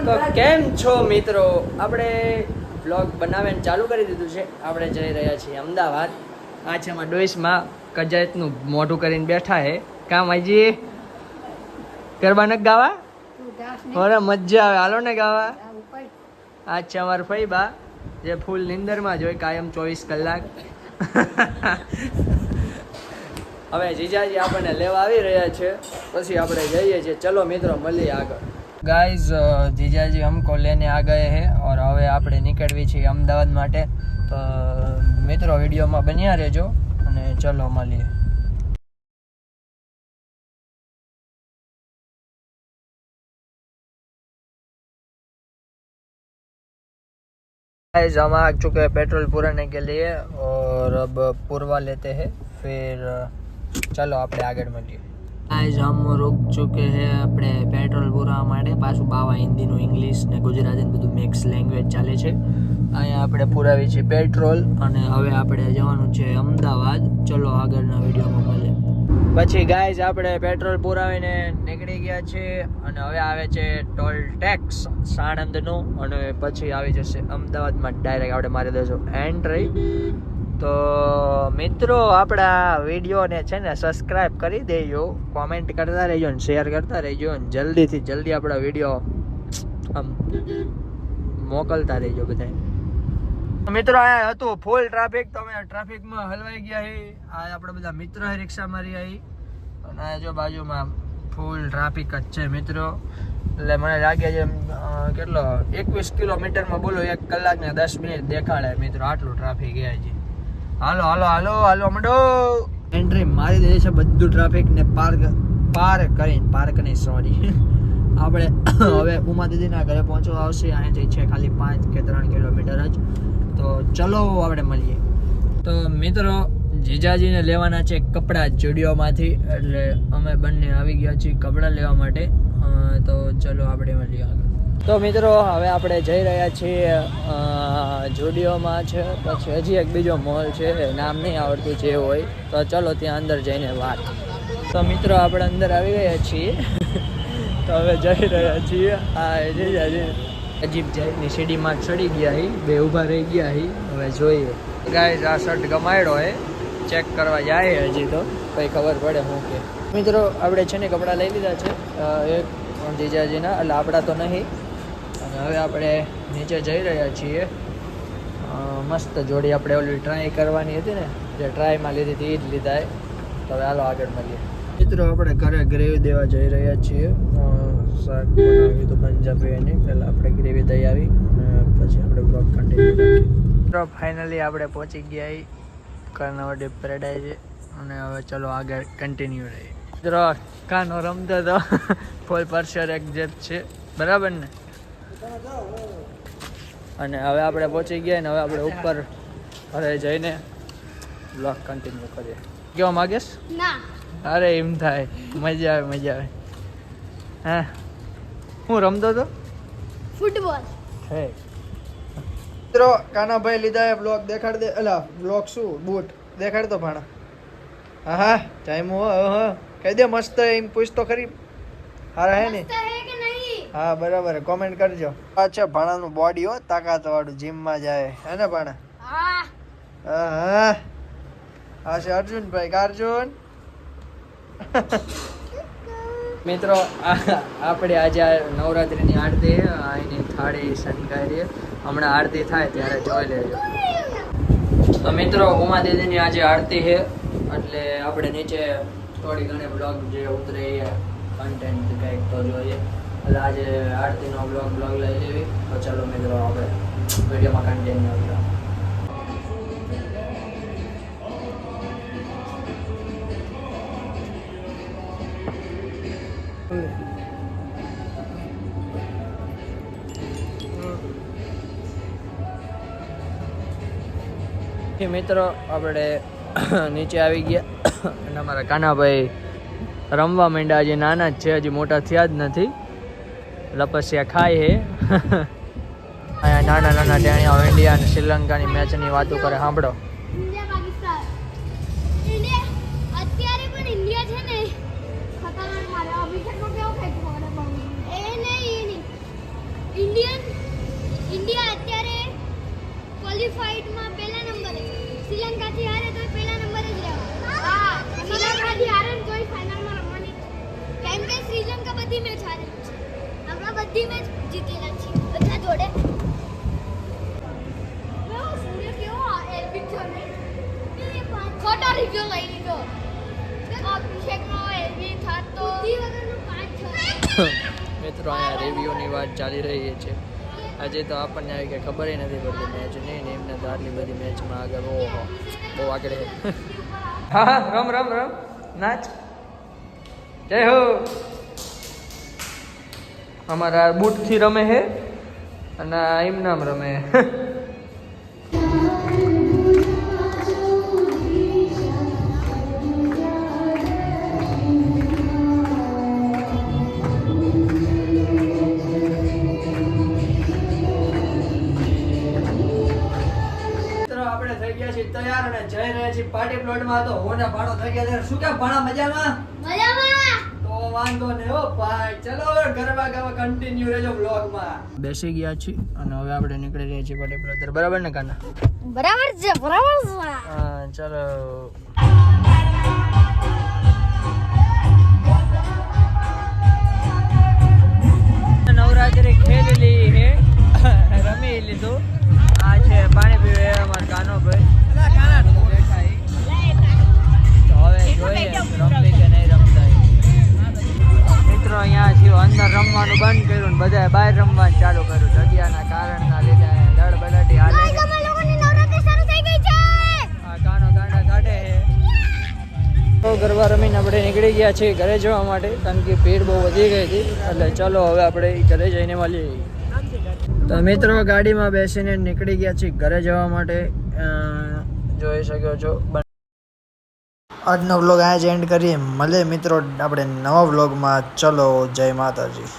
તો કેમ છો મિત્રો? આપણે બ્લોગ બનાવીને ચાલુ કરી દીધું છે. આપણે જઈ રહ્યા છીએ અમદાવાદ. આ છે એમાં ડોઈસમાં કજાયતનું મોઢું કરીને બેઠા હે. કામ હજી ગરબા ન ગાવા ઓરે મજા આવે, હાલો ને ગાવા. આ છે અમારા ફઈબા જે ફૂલ નિંદરમાં જ હોય કાયમ 24 કલાક. હવે જીજાજી આપણને લેવા આવી રહ્યા છે, પછી આપણે જઈએ છીએ. ચલો મિત્રો મળીએ આગળ. गाइस जीजाजी हमको लेने आ गए हैं और હવે આપણે નીકળવી છીએ અમદાવાદ માટે. તો મિત્રો વિડીયોમાં બન્યા રહેજો અને ચલો મળીએ. गाइस हम आ चुके हैं पेट्रोल पुराने के लिए और अब पुरवा लेते हैं, फिर चलो આપણે આગળ મળીએ. गाइस हम रुक चुके हैं આપણે પેટ્રોલ પુરાવા માટે. પાછું બાવા હિન્દીનું ઇંગ્લિશ ને ગુજરાતી બધું મિક્સ લેંગ્વેજ ચાલે છે. અહીંયા આપણે પુરાવી છે પેટ્રોલ અને હવે આપણે જવાનું છે અમદાવાદ. ચલો આગળના વિડીયોમાં મળીએ. પછી ગાઈઝ આપણે પેટ્રોલ પુરાવીને નીકળી ગયા છે અને હવે આવે છે ટોલ ટેક્સ સાણંદનું અને પછી આવી જશે અમદાવાદમાં ડાયરેક્ટ આપણે મારી દઈશું એન્ટ્રી. તો મિત્રો આપણા વિડીયોને છે ને સબસ્ક્રાઈબ કરી દેજો, કોમેન્ટ કરતા રહેજો ને શેર કરતા રહેજો અને જલ્દીથી જલ્દી આપણા વિડીયો આમ મોકલતા રહેજો બધા. મિત્રો અહીંયા હતું ફૂલ ટ્રાફિક, તો અમે ટ્રાફિકમાં હલવાઈ ગયા છે. આ આપણા બધા મિત્રો રિક્ષા મારી આવી અને આ જો બાજુમાં ફૂલ ટ્રાફિક જ છે મિત્રો. એટલે મને લાગે છે કેટલો 21 કિલોમીટરમાં બોલો 1 કલાક ને 10 મિનિટ દેખાડે મિત્રો, આટલું ટ્રાફિક ગયા છે. હાલો હાલો હાલો હાલો મંડો. એન્ટ્રી મારી દે છે બધું ટ્રાફિક ને પાર કરીને સોરી આપણે હવે ઉમા દીદીના ઘરે પહોંચવા આવશે. અહીંયાથી છે ખાલી 5 કે 3 કિલોમીટર જ. તો ચલો આપણે મળીએ. તો મિત્રો જીજાજીને લેવાના છે કપડાં જુડિયોમાંથી, એટલે અમે બંને આવી ગયા છીએ કપડાં લેવા માટે. તો ચલો આપણે મળીએ આગળ. તો મિત્રો હવે આપણે જઈ રહ્યા છીએ જુડિયોમાં છે, પછી હજી એક બીજો મોલ છે, નામ નહીં આવડતું જે હોય. તો ચલો ત્યાં અંદર જઈને વાત. તો મિત્રો આપણે અંદર આવી ગયા છીએ. તો હવે જઈ રહ્યા છીએ. આ જીજાજી અજીબ જાતની સીડીમાં ચડી ગયા હી, બે ઊભા રહી ગયા હી. હવે જોઈએ ગાઈઝ આ શર્ટ ગમાડ્યો હે, ચેક કરવા જાય હજી તો કંઈ ખબર પડે હું કે. મિત્રો આપણે છે ને કપડાં લઈ લીધા છે એક જીજાજીના, એટલે આપણા તો નહીં. અને હવે આપણે નીચે જઈ રહ્યા છીએ. મસ્ત જોડી આપણે ઓલી ટ્રાય કરવાની હતી ને, જે ટ્રાયમાં લીધી હતી એ જ લીધા. તો હવે હાલો આગળ મળીએ. મિત્રો આપણે ઘરે ગ્રેવી દેવા જઈ રહ્યા છીએ. શાક બનાવ્યું હતું પંજાબી એની, પહેલાં આપણે ગ્રેવી દઈ આવી અને પછી આપણે બ્લોગ કન્ટિન્યુ કરીએ. મિત્રો ફાઇનલી આપણે પહોંચી ગયા કર્ણાવટી પેરાડાઈઝ અને હવે ચલો આગળ કન્ટિન્યુ રહીએ. મિત્રો કાનો રમતો હતો ફૂલ પરસર એક્ઝેક્ટ છે બરાબર ને. અને હવે આપણે પહોંચી ગયા ને હવે આપણે ઉપર ઘરે જઈને બ્લોગ કન્ટિન્યુ કરીએ. કેવા માગેશ? ના અરે એમ થાય, મજા આવે મજા આવે. હા હું રમતો હતો ફૂટબોલ. મિત્રો કાનાભાઈ લીધા એ બ્લોગ દેખાડ દે. અલા બ્લોગ શું બૂટ દેખાડ તો ભાણા. હા હા ટાઈમ હો કહી દે મસ્ત એમ પૂછ તો ખરી. હારા હે ને? હા બરાબર, કોમેન્ટ કરજો. અચ્છા ભાણાનું બોડી હો તાકાત વાળું, જીમમાં જાય હે ને ભાણા? હા હા હા છે અર્જુનભાઈ. અર્જુન મિત્રો આપણે આજે નવરાત્રિની આરતી એની થાળી શણગારીએ. હમણાં આરતી થાય ત્યારે જોઈ લેજો. તો મિત્રો ઉમા દીદીની આજે આરતી છે, એટલે આપણે નીચે થોડી ઘણી બ્લોગ જે ઉતરે એ કન્ટેન્ટ કંઈક તો જોઈએ. એટલે આજે આરતીનો બ્લોગ લઈ લેવી. તો ચાલો મિત્રો આપણે વિડીયોમાં કન્ટિન્યુ કરીએ. મિત્રો આપણે નીચે આવી ગયા અને અમારા કાનાભાઈ રમવા માંડ્યા. હજી નાના જ છે, હજી મોટા થયા જ નથી. લપસ્યા ખાય હે. અહીંયા નાના નાના ટેણીયા ઇન્ડિયા અને શ્રીલંકાની મેચની વાતો કરે. સાંભળો ઇન્ડિયા અત્યારે ક્વોલિફાઈડમાં પહેલા નંબરે છે. શ્રીલંકાથી હારે તો પહેલા નંબરે જ રહેવા. હા, શ્રીલંકાથી હારે ને તોય ફાઇનલમાં રમવાની. કેમ કે શ્રીલંકા બધી મેચ હારેલી છે. આપણા બધી મેચ જીતેલા છે બધા જોડે. સૂર્ય કેવો એલ્બિટ છે ને? ખોટો રિવ્યુ લઈ લીધો. અભિષેકનો એલ્બિટ થાત તો બુદ્ધિ વગરનો 5-6. મિત્રો અહીંયા રિવ્યુની વાત ચાલી રહી છે. આજે તો આપણને આવી કે ખબર નથી પડતી મેચની ને એમને તો આટલી બધી મેચમાં આગળ ઓહો બહુ આગળ છે. હા હા રમ રમ રમ નાચ જય હો. અમારા બૂટથી રમે છે અને એમ નામ રમે. આપણે થઈ ગયા છીએ તૈયાર અને જઈ રહ્યા છીએ પાર્ટી પ્લોટમાં. તો હોના ભાડો થઈ ગયા છે. શું કેમ ભાણા મજામાં? મજામાં. તો વાંધો નહીં હો ભાઈ. ચલો હવે ગરબા ગાવા કન્ટિન્યુ રહેજો વ્લોગમાં. બેસી ગયા છીએ અને હવે આપણે નીકળી રહ્યા છીએ પાર્ટી પ્લોટ. બરાબર ને કાના? બરાબર છે બરાબર છે. હા ચલો. નવરાત્રી ખેલેલી હે રમી લીધું. આ છે પાણી પીવે અમારા કાનો ભાઈ. તો હવે જોઈએ રમવી કે નહીં રમતા. મિત્રો અહીંયા થયું અંદર રમવાનું બંધ કર્યું ને બધાએ બહાર રમવાનું ચાલુ કર્યું. જગ્યાના કારણના લીધે દડ બડાટી હાલે છે. આ કાનો ગાંડા કાઢે છે. તો ગરબા રમીને આપણે નીકળી ગયા છીએ ઘરે જવા માટે, કારણ કે ભીડ બહુ વધી ગઈ હતી. એટલે ચલો હવે આપણે ઘરે જઈને મળીએ. તો મિત્રો ગાડીમાં બેસીને નીકળી ગયા છીએ ઘરે જવા માટે. જોઈ શકો છો. આજનો વ્લોગ અહીંયા જ એન્ડ કરીએ. મળે મિત્રો આપણે નવા વ્લોગમાં. ચલો જય માતાજી.